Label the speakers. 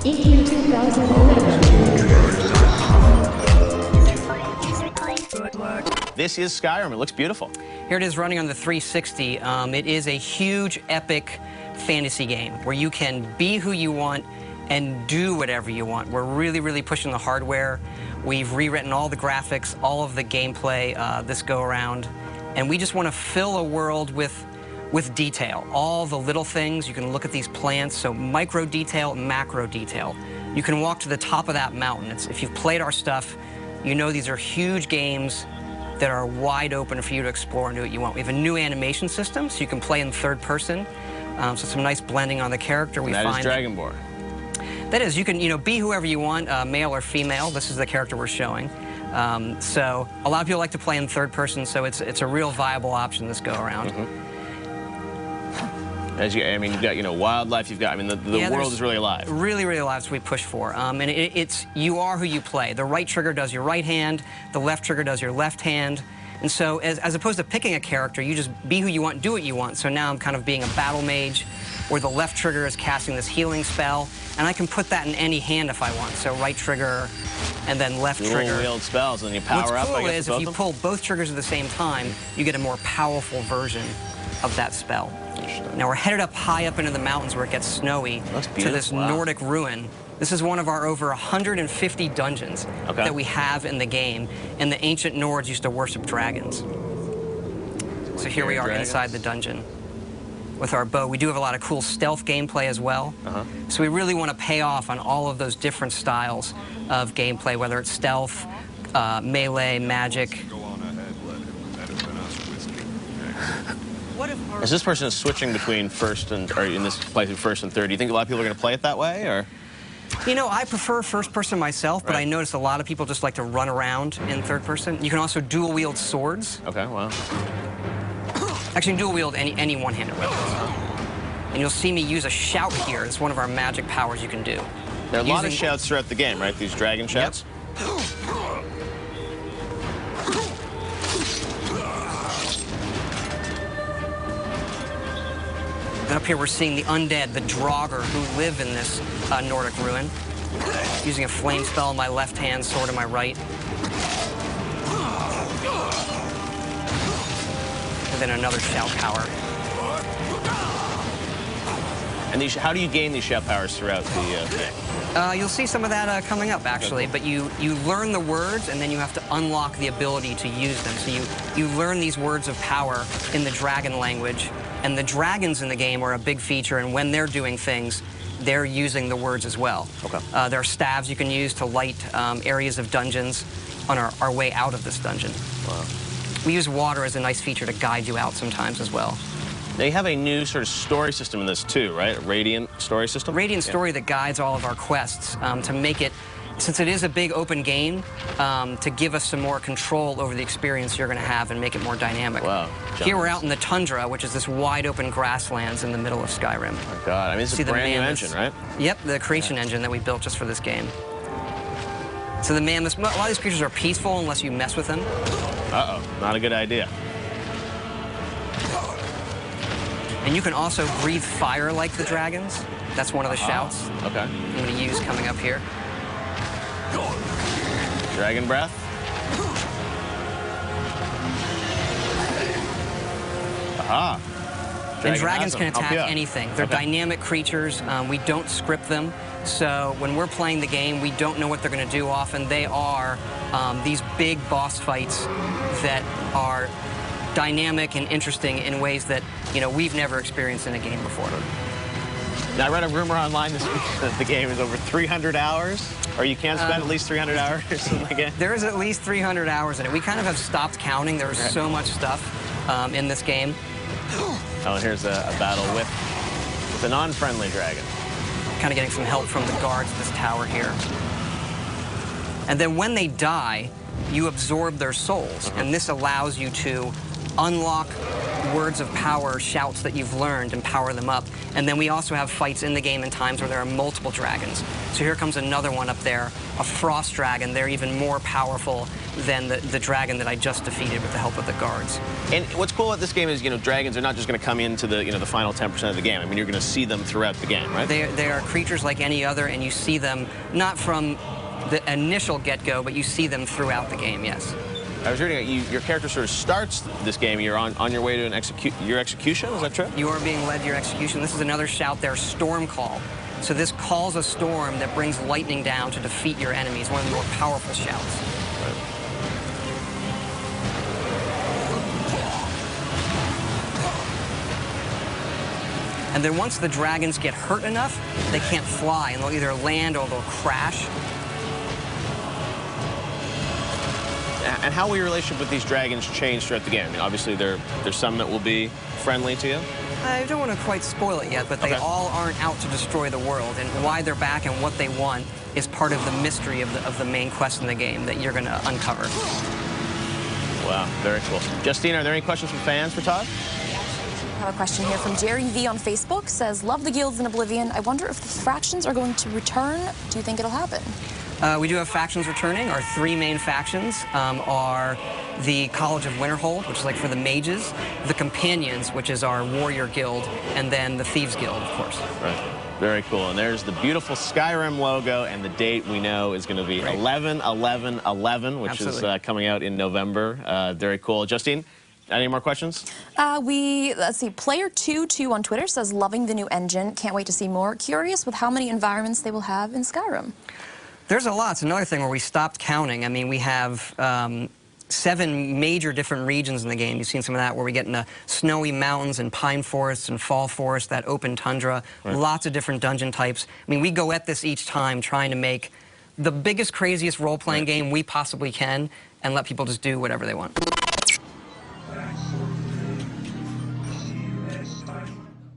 Speaker 1: in 2011.
Speaker 2: This is Skyrim. It looks beautiful.
Speaker 3: Here it is running on the 360. It is a huge, epic fantasy game where you can be who you want and do whatever you want. We're really, really pushing the hardware. We've rewritten all the graphics, all of the gameplay this go-around, and we just want to fill a world with detail. All the little things. You can look at these plants, so micro detail, macro detail. You can walk to the top of that mountain. If you've played our stuff, you know these are huge games that are wide open for you to explore and do what you want. We have a new animation system, so you can play in third person. So some nice blending on the character.
Speaker 2: That is Dragonborn.
Speaker 3: That is, you can be whoever you want, male or female. This is the character we're showing. So a lot of people like to play in third person, so it's a real viable option this go around.
Speaker 2: As you, you've got wildlife. You've got the world is really alive. Really, really alive. That's what we push for.
Speaker 3: And it's you are who you play. The right trigger does your right hand. The left trigger does your left hand. And so as opposed to picking a character, you just be who you want, do what you want. So now I'm kind of being a battle mage, where the left trigger is casting this healing spell, and I can put that in any hand if I want. So right trigger, and then left trigger.
Speaker 2: Wield spells, and you power up.
Speaker 3: What's cool is if you pull both triggers at the same time, you get a more powerful version of that spell. Now we're headed up high up into the mountains where it gets snowy to this Nordic ruin. This is one of our over 150 dungeons that we have in the game, and the ancient Nords used to worship dragons. So here we are inside the dungeon with our bow. We do have a lot of cool stealth gameplay as well. So we really want to pay off on all of those different styles of gameplay, whether it's stealth, melee, magic.
Speaker 2: As this person is switching between first and, or in this playthrough first and third, do you think a lot of people are going to play it that way, or?
Speaker 3: I prefer first person myself, but I notice a lot of people just like to run around in third person. You can also dual wield swords.
Speaker 2: Okay, wow.
Speaker 3: Actually, you can dual wield any one-handed weapons. And you'll see me use a shout here. It's one of our magic powers you can do.
Speaker 2: There are a lot of shouts throughout the game, right? These dragon shouts?
Speaker 3: And up here we're seeing the undead, the Draugr, who live in this Nordic ruin. Using a flame spell in my left hand, sword in my right. And then another shout power.
Speaker 2: And these, how do you gain these shout powers throughout the game?
Speaker 3: You'll see some of that coming up, actually. But you learn the words, and then you have to unlock the ability to use them. So you learn these words of power in the dragon language. And the dragons in the game are a big feature, and when they're doing things, they're using the words as well. There are staves you can use to light areas of dungeons on our way out of this dungeon.
Speaker 2: Wow.
Speaker 3: We use water as a nice feature to guide you out sometimes as well.
Speaker 2: Now you have a new sort of story system in this too, right? A Radiant story system?
Speaker 3: Radiant story that guides all of our quests to make it, since it is a big open game, to give us some more control over the experience you're going to have and make it more dynamic.
Speaker 2: Wow.
Speaker 3: Here we're out in the tundra, which is this wide open grasslands in the middle of Skyrim.
Speaker 2: Oh my God, it's a brand new engine, right?
Speaker 3: Yep, the creation engine that we built just for this game. So the mammoths, a lot of these creatures are peaceful unless you mess with them.
Speaker 2: Uh-oh, not a good idea.
Speaker 3: And you can also breathe fire like the dragons. That's one of the shouts I'm going to use coming up here.
Speaker 2: Dragon breath. Aha.
Speaker 3: And dragons can attack anything. They're dynamic creatures. We don't script them. So when we're playing the game, we don't know what they're going to do often. They are these big boss fights that are dynamic and interesting in ways that we've never experienced in a game before.
Speaker 2: Now, I read a rumor online this week that the game is over 300 hours, or you can spend at least 300 hours in the game.
Speaker 3: There is at least 300 hours in it. We kind of have stopped counting. There's so much stuff in this game.
Speaker 2: Oh, and here's a battle with a non-friendly dragon.
Speaker 3: Kind of getting some help from the guards at this tower here. And then when they die, you absorb their souls, and this allows you to unlock words of power, shouts that you've learned, and power them up. And then we also have fights in the game in times where there are multiple dragons. So here comes another one up there, a frost dragon. They're even more powerful than the dragon that I just defeated with the help of the guards.
Speaker 2: And what's cool about this game is, dragons are not just going to come into the, the final 10% of the game. I mean, you're going to see them throughout the game, right?
Speaker 3: They are creatures like any other, and you see them not from the initial get-go, but you see them throughout the game, yes.
Speaker 2: I was reading your character sort of starts this game. You're on your way to your execution. Is that true?
Speaker 3: You are being led to your execution. This is another shout there, Storm Call. So this calls a storm that brings lightning down to defeat your enemies. One of the more powerful shouts.
Speaker 2: Right.
Speaker 3: And then once the dragons get hurt enough, they can't fly, and they'll either land or they'll crash.
Speaker 2: And how will your relationship with these dragons change throughout the game? I mean, obviously, there's some that will be friendly to you.
Speaker 3: I don't want to quite spoil it yet, but they all aren't out to destroy the world, and why they're back and what they want is part of the mystery of the main quest in the game that you're going to uncover.
Speaker 2: Wow, very cool. Justine, are there any questions from fans for Todd?
Speaker 4: I have a question here from Jerry V on Facebook. Says, love the guilds in Oblivion. I wonder if the factions are going to return. Do you think it'll happen?
Speaker 3: We do have factions returning. Our three main factions are the College of Winterhold, which is like for the mages, the Companions, which is our warrior guild, and then the Thieves Guild, of course.
Speaker 2: Right. Very cool. And there's the beautiful Skyrim logo, and the date we know is going to be 11/11/11, which is coming out in November. Very cool. Justine, any more questions?
Speaker 4: Let's see, Player22 on Twitter says, loving the new engine. Can't wait to see more. Curious with how many environments they will have in Skyrim.
Speaker 3: There's a lot. It's another thing where we stopped counting. I mean, we have 7 major different regions in the game. You've seen some of that where we get into snowy mountains and pine forests and fall forests, that open tundra, lots of different dungeon types. I mean, we go at this each time trying to make the biggest, craziest role-playing game we possibly can and let people just do whatever they want.